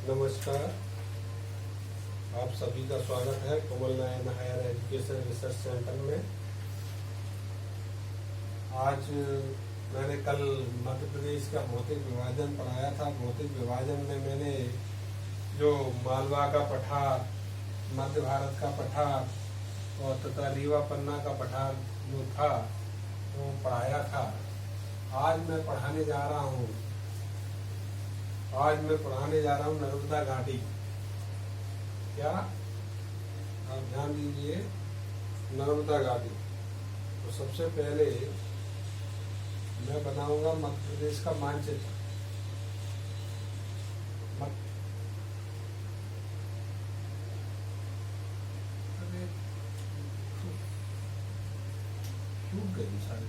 नमस्कार। आप सभी का स्वागत है कोमल नायन हायर एजुकेशन रिसर्च सेंटर में। आज मैंने कल मध्य प्रदेश का भौतिक विभाजन पढ़ाया था। भौतिक विभाजन में मैंने जो मालवा का पठार, मध्य भारत का पठार और तथा रीवा पन्ना का पठार जो था वो पढ़ाया था। आज मैं पढ़ाने जा रहा हूँ नर्मदा घाटी। क्या आप ध्यान दीजिए, नर्मदा घाटी। तो सबसे पहले मैं बनाऊंगा मध्य प्रदेश का मानचित्र। छूट गई शायद,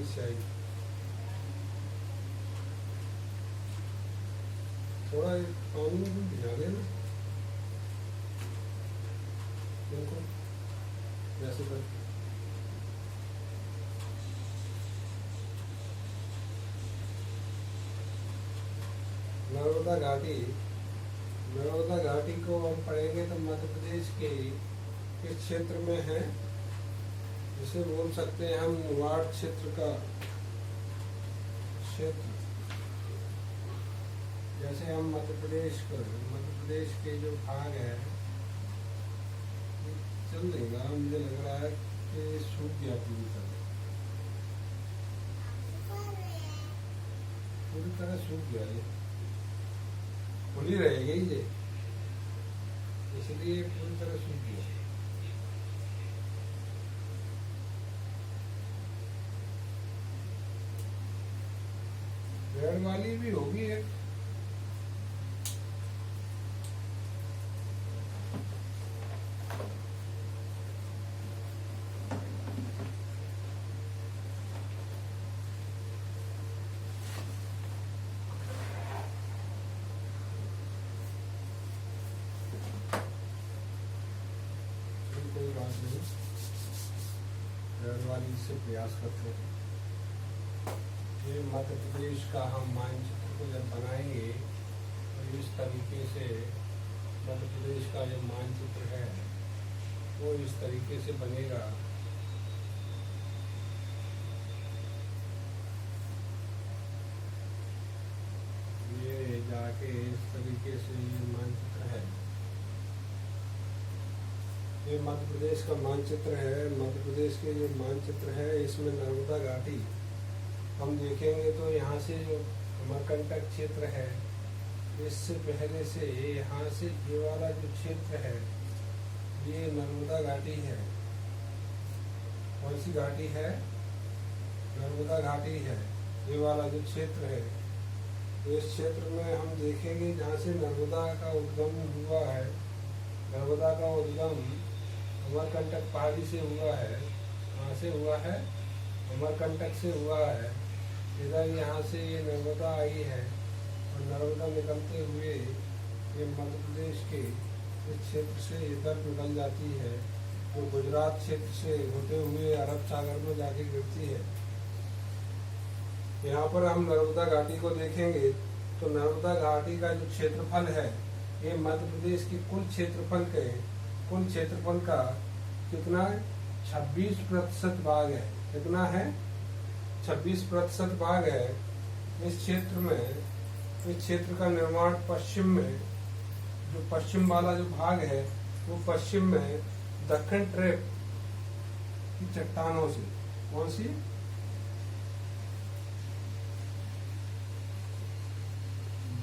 शायद थोड़ा पानी भी भिजा देना इनको, जैसे कर नर्मदा घाटी को हम पढ़ेंगे तो मध्य प्रदेश के किस क्षेत्र में है, जिसे बोल सकते हैं हम निवाड़ क्षेत्र का क्षेत्र। जैसे हम मध्य प्रदेश के जो भाग है चल देगा, मुझे लग रहा है कि सूख गया पूरी तरह सूख गया। ये खुली रहेगी ये, इसलिए पूरी तरह सूख गया। रेड वाली भी होगी एक। कोई बात नहीं, रेड वाली से प्रयास करते हैं। ये मध्य प्रदेश का हम मानचित्र को जब बनाएंगे तो इस तरीके से मध्य प्रदेश का जो मानचित्र है वो इस तरीके से बनेगा। ये जाके इस तरीके से ये मानचित्र है। ये मध्य प्रदेश का मानचित्र है। मध्य प्रदेश के जो मानचित्र है इसमें नर्मदा घाटी हम देखेंगे तो यहाँ से जो अमरकंटक क्षेत्र है, इससे पहले से यहाँ से ये वाला जो क्षेत्र है ये नर्मदा घाटी है। कौन सी घाटी है? नर्मदा घाटी है। ये वाला जो क्षेत्र है, इस क्षेत्र में हम देखेंगे जहाँ से नर्मदा का उद्गम हुआ है। नर्मदा का उद्गम अमरकंटक पहाड़ी से हुआ है। कहाँ से हुआ है? अमरकंटक से हुआ है। इधर यहाँ से ये नर्मदा आई है और नर्मदा निकलते हुए ये मध्य प्रदेश के इस क्षेत्र से इधर निकल जाती है, जो गुजरात क्षेत्र से होते हुए अरब सागर में जाके गिरती है। यहाँ पर हम नर्मदा घाटी को देखेंगे तो नर्मदा घाटी का जो क्षेत्रफल है ये मध्य प्रदेश की कुल क्षेत्रफल का कितना 26% भाग है। कितना है? 26% भाग है। इस क्षेत्र में, इस क्षेत्र का निर्माण पश्चिम में, जो पश्चिम वाला जो भाग है वो पश्चिम में दक्षिण ट्रैप की चट्टानों से, कौन सी?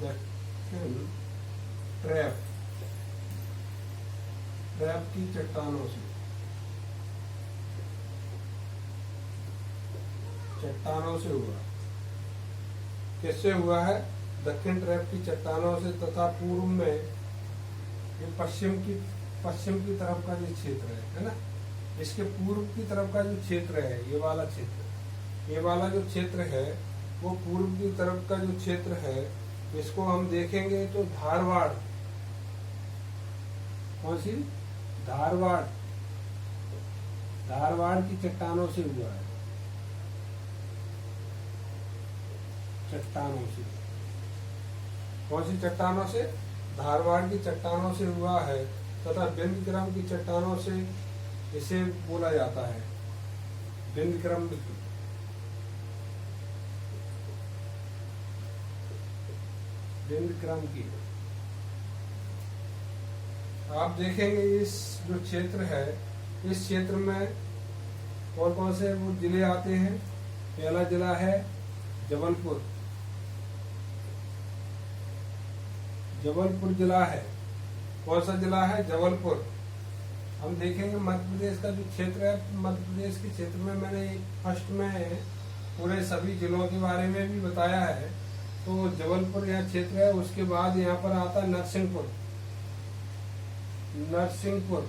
दक्षिण ट्रैप की चट्टानों से हुआ। किससे हुआ है? दक्षिण ट्रैप की चट्टानों से, तथा पूर्व में ये पश्चिम की तरफ का जो क्षेत्र है ना, इसके पूर्व की तरफ का जो क्षेत्र है, ये वाला जो क्षेत्र है वो पूर्व की तरफ का जो क्षेत्र है, इसको हम देखेंगे तो धारवाड़, कौन सी? धारवाड़ की चट्टानों से हुआ है। चट्टानों से। कौन सी चट्टानों से? धारवाड़ की चट्टानों से हुआ है तथा विंध्यक्रम की चट्टानों से इसे बोला जाता है विंध्यक्रम। विंध्यक्रम की आप देखेंगे इस जो क्षेत्र है, इस क्षेत्र में कौन कौन से वो जिले आते हैं। पहला जिला है जबलपुर, जबलपुर जिला है। कौन सा जिला है? जबलपुर। हम देखेंगे मध्य प्रदेश का जो क्षेत्र है, मध्य प्रदेश के क्षेत्र में मैंने फर्स्ट में पूरे सभी जिलों के बारे में भी बताया है। तो जबलपुर यहाँ क्षेत्र है। उसके बाद यहाँ पर आता है नरसिंहपुर। नरसिंहपुर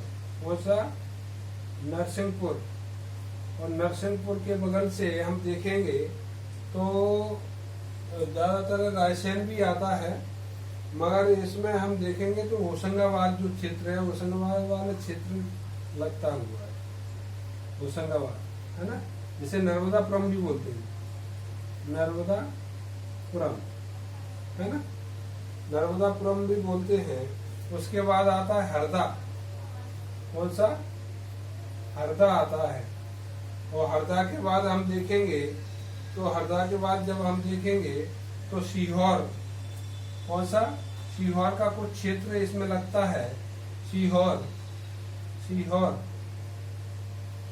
कौन सा? नरसिंहपुर। और नरसिंहपुर के बगल से हम देखेंगे तो ज्यादातर रायसेन भी आता है, मगर इसमें हम देखेंगे तो होशंगाबाद जो क्षेत्र है, होशंगाबाद वाला क्षेत्र लगता हुआ है। होशंगाबाद है ना, जिसे नर्मदापुरम भी बोलते हैं, नर्मदापुरम है ना, नर्मदापुरम भी बोलते हैं। उसके बाद आता है हरदा। कौन सा? हरदा आता है। और हरदा के बाद हम देखेंगे तो हरदा के बाद जब हम देखेंगे तो सीहोर। कौन सा? सीहोर का कुछ क्षेत्र इसमें लगता है। सीहोर, सीहोर,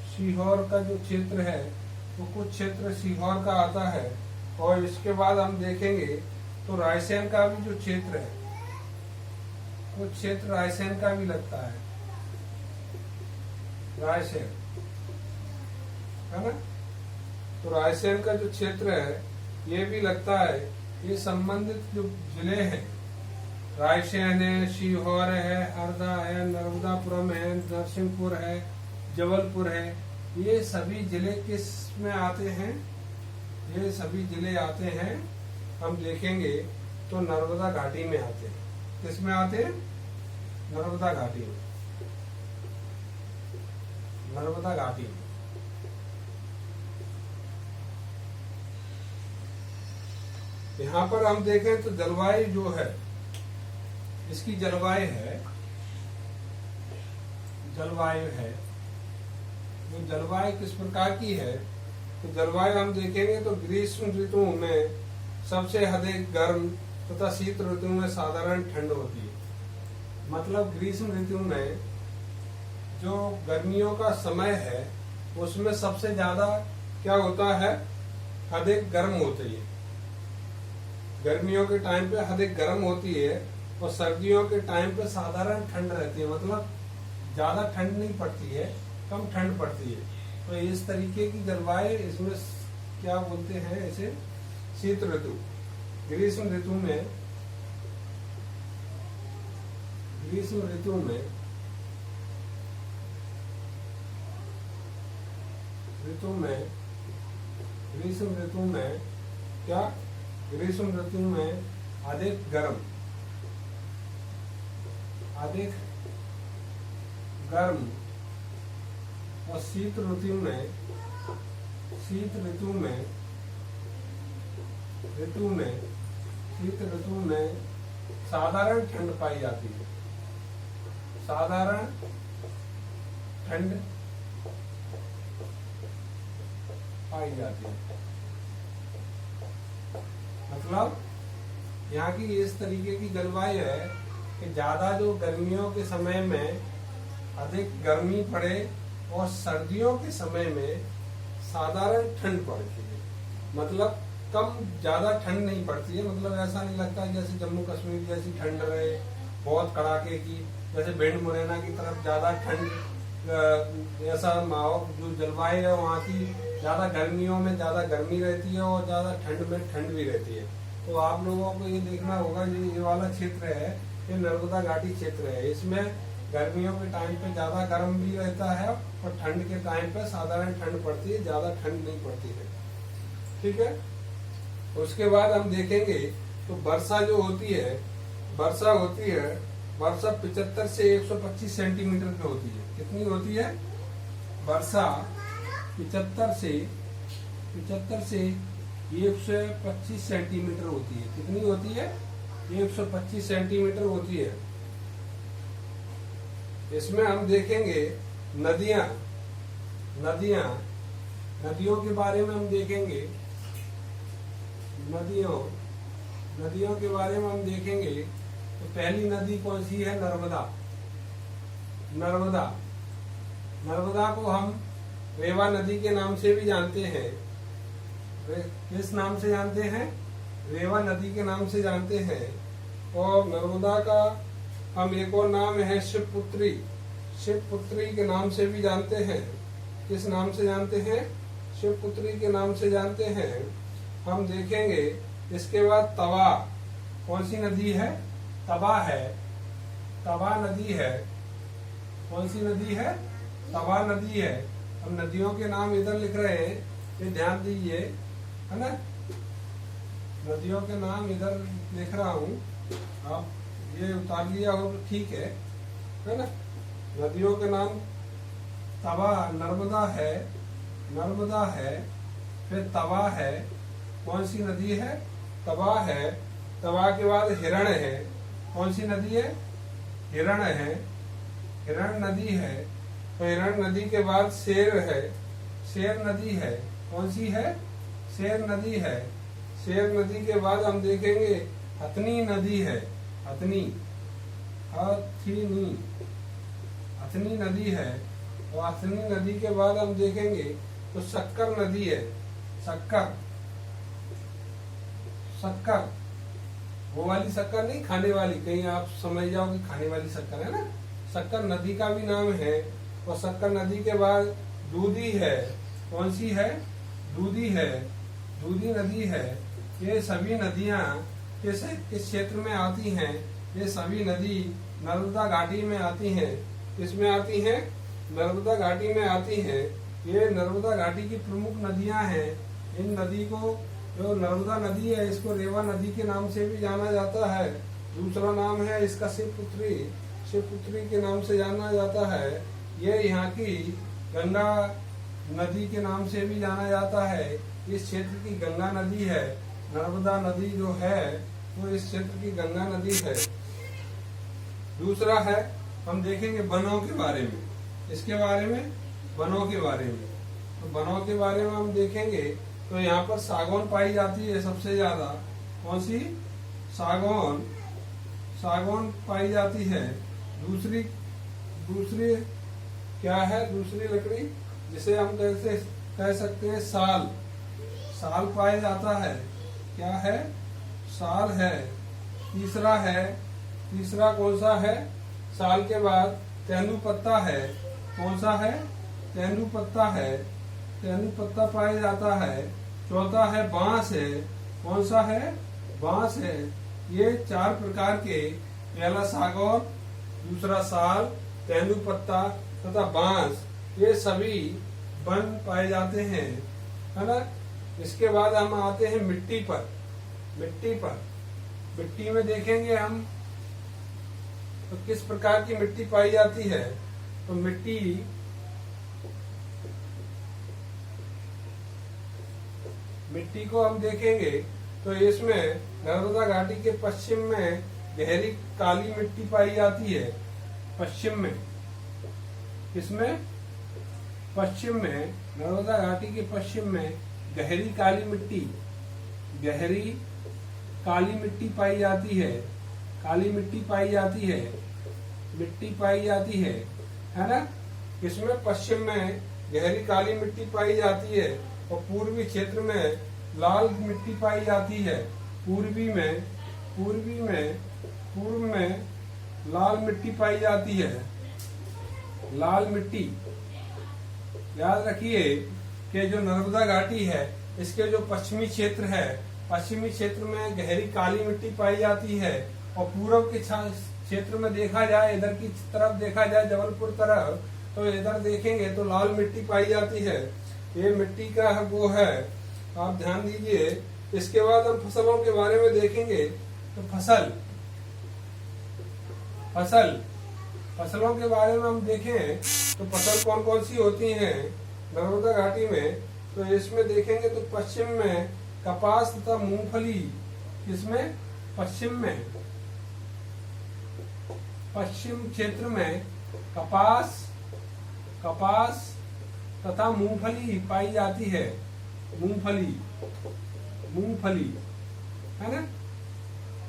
सीहोर का जो क्षेत्र है वो कुछ क्षेत्र सीहोर का आता है। और इसके बाद हम देखेंगे तो रायसेन का भी जो क्षेत्र है, कुछ क्षेत्र रायसेन का भी लगता है। रायसेन है ना, तो रायसेन का जो क्षेत्र है ये भी लगता है। ये संबंधित जो जिले हैं, रायसेन है, सीहोर है, हरदा है, नर्मदापुरम है, नरसिंहपुर है, जबलपुर है, ये सभी जिले किस में आते हैं? ये सभी जिले आते हैं, हम देखेंगे तो नर्मदा घाटी में आते हैं। किस में आते हैं? नर्मदा घाटी में। नर्मदा घाटी में। यहाँ पर हम देखें तो जलवायु जो है, इसकी जलवायु है, जलवायु है, वो जलवायु किस प्रकार की है? तो जलवायु हम देखेंगे तो ग्रीष्म ऋतु में सबसे अधिक गर्म तथा शीत ऋतु में साधारण ठंड होती है। मतलब ग्रीष्म ऋतु में जो गर्मियों का समय है उसमें सबसे ज्यादा क्या होता है? अधिक गर्म होती है। गर्मियों के टाइम पे अधिक गर्म होती है और सर्दियों के टाइम पे साधारण ठंड रहती है। मतलब ज्यादा ठंड नहीं पड़ती है, कम ठंड पड़ती है। तो इस तरीके की जलवायु, इसमें क्या बोलते हैं इसे? शीत ऋतु। ग्रीष्म ऋतु में, ग्रीष्म ऋतु में, ग्रीष्म ऋतु में क्या? ग्रीष्म ऋतु में अधिक गर्म, अधिक गर्म। और शीत ऋतु में, शीत ऋतु में, शीत ऋतु में साधारण ठंड पाई जाती है। साधारण ठंड पाई जाती है। मतलब यहाँ की इस तरीके की जलवायु है कि ज्यादा जो गर्मियों के समय में अधिक गर्मी पड़े और सर्दियों के समय में साधारण ठंड पड़ती है। मतलब कम ज्यादा ठंड नहीं पड़ती है। मतलब ऐसा नहीं लगता जैसे जम्मू कश्मीर जैसी ठंड रहे बहुत कड़ाके की, जैसे भिंड मुरैना की तरफ ज्यादा ठंड, ऐसा माहौल जो जलवायु है वहाँ की, ज्यादा गर्मियों में ज्यादा गर्मी रहती है और ज्यादा ठंड में ठंड भी रहती है। तो आप लोगों को ये देखना होगा, ये वाला क्षेत्र है, ये नर्मदा घाटी क्षेत्र है। इसमें गर्मियों के टाइम पे ज्यादा गर्म भी रहता है और ठंड के टाइम पे साधारण ठंड पड़ती है, ज्यादा ठंड नहीं पड़ती है। ठीक है। उसके बाद हम देखेंगे तो वर्षा जो होती है, वर्षा होती है, वर्षा 75 से 125 सेंटीमीटर की होती है। कितनी होती है वर्षा? 75 से 125 सेंटीमीटर होती है। कितनी होती है? 125 सेंटीमीटर होती है। इसमें हम देखेंगे नदियों के बारे में हम देखेंगे। नदियों के बारे में हम देखेंगे तो पहली नदी कौन सी है? नर्मदा को हम रेवा नदी के नाम से भी जानते हैं। किस नाम से जानते हैं? रेवा नदी के नाम से जानते हैं। और नर्मदा का हम एक और नाम है शिवपुत्री के नाम से भी जानते हैं। किस नाम से जानते हैं? शिवपुत्री के नाम से जानते हैं। हम देखेंगे इसके बाद तवा। कौन सी नदी है? तवा है। तवा नदी है। कौन सी नदी है? तवा नदी है। हम नदियों के नाम इधर लिख रहे हैं, ये ध्यान दीजिए, है ना। नदियों के नाम इधर लिख रहा हूँ, आप ये उतार लिया हो तो ठीक है ना। नदियों के नाम तवा, नर्मदा है, फिर तवा है। कौन सी नदी है? तवा है। तवा के बाद हिरण है। कौन सी नदी है? हिरण है। हिरण नदी है। तो हिरण नदी के बाद शेर है। शेर नदी है। कौन सी है? शेर नदी है। शेर नदी के बाद हम देखेंगे हथनी नदी है। हथनी नदी है। और हथनी नदी के बाद हम देखेंगे तो शक्कर नदी है। शक्कर वो वाली शक्कर नहीं, खाने वाली, कहीं आप समझ जाओ कि खाने वाली शक्कर है ना। शक्कर नदी का भी नाम है। और शक्कर नदी के बाद दूधी है। कौन सी है? दूधी है। दूधी नदी है। ये सभी नदियां किस क्षेत्र में आती हैं? ये सभी नदी नर्मदा घाटी में आती हैं। किसमें आती हैं? नर्मदा घाटी में आती हैं। ये नर्मदा घाटी की प्रमुख नदियां हैं। इन नदी को, जो नर्मदा नदी है, इसको रेवा नदी के नाम से भी जाना जाता है। दूसरा नाम है इसका शिवपुत्री के नाम से जाना जाता है। ये यहाँ की गंगा नदी के नाम से भी जाना जाता है। इस क्षेत्र की गंगा नदी है। नर्मदा नदी जो है वो इस क्षेत्र की गंगा नदी है। दूसरा है, हम देखेंगे वनों के बारे में। इसके बारे में, वनों के बारे में, तो वनों के बारे में हम देखेंगे तो यहाँ पर सागौन पाई जाती है सबसे ज्यादा। कौन सी? सागौन पाई जाती है। दूसरी क्या है? दूसरी लकड़ी जिसे हम कैसे कह सकते हैं? साल पाया जाता है। क्या है? साल है। तीसरा कौन सा है? साल के बाद तेंदुपत्ता है। कौन सा है? तेंदुपत्ता है। तेंदुपत्ता पाया जाता है। चौथा है बांस है। कौन सा है? बांस है। ये 4 प्रकार के, पहला सागौन, दूसरा साल, तेंदुपत्ता तथा बांस, ये सभी वन पाए जाते हैं, है ना। इसके बाद हम आते हैं मिट्टी पर। मिट्टी में देखेंगे हम तो किस प्रकार की मिट्टी पाई जाती है। तो मिट्टी को हम देखेंगे तो इसमें नर्मदा घाटी के पश्चिम में गहरी काली मिट्टी पाई जाती है। पश्चिम में, इसमें पश्चिम में, नर्मदा घाटी के पश्चिम में गहरी काली मिट्टी पाई जाती है। काली मिट्टी पाई जाती है ना। इसमें पश्चिम में गहरी काली मिट्टी पाई जाती है। और पूर्वी क्षेत्र में लाल मिट्टी पाई जाती है। पूर्व में लाल मिट्टी पाई जाती है। लाल मिट्टी, याद रखिए कि जो नर्मदा घाटी है, इसके जो पश्चिमी क्षेत्र है, पश्चिमी क्षेत्र में गहरी काली मिट्टी पाई जाती है। और पूर्व के क्षेत्र में देखा जाए, इधर की तरफ देखा जाए, जबलपुर तरफ, तो इधर देखेंगे तो लाल मिट्टी पाई जाती है। ये मिट्टी का वो है, आप ध्यान दीजिए। इसके बाद हम फसलों के बारे में देखेंगे तो फसलों के बारे में हम देखें तो फसल कौन कौन सी होती हैं नर्मदा घाटी में। तो इसमें देखेंगे तो पश्चिम में कपास तथा मूंगफली किसमें? पश्चिम में। पश्चिम क्षेत्र में कपास तथा मूंगफली पाई जाती है। मूंगफली है ना।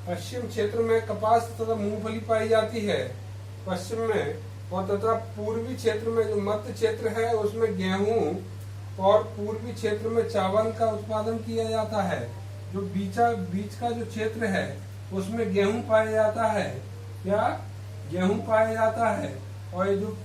पश्चिम क्षेत्र में कपास तथा मूंगफली पाई जाती है पश्चिम में, और तथा पूर्वी क्षेत्र में, जो मध्य क्षेत्र है, उसमें गेहूं, और पूर्वी क्षेत्र में चावल का उत्पादन किया जाता है। जो बीच का जो क्षेत्र है उसमें गेहूं पाया जाता है। क्या? गेहूं पाया जाता है। और ये जो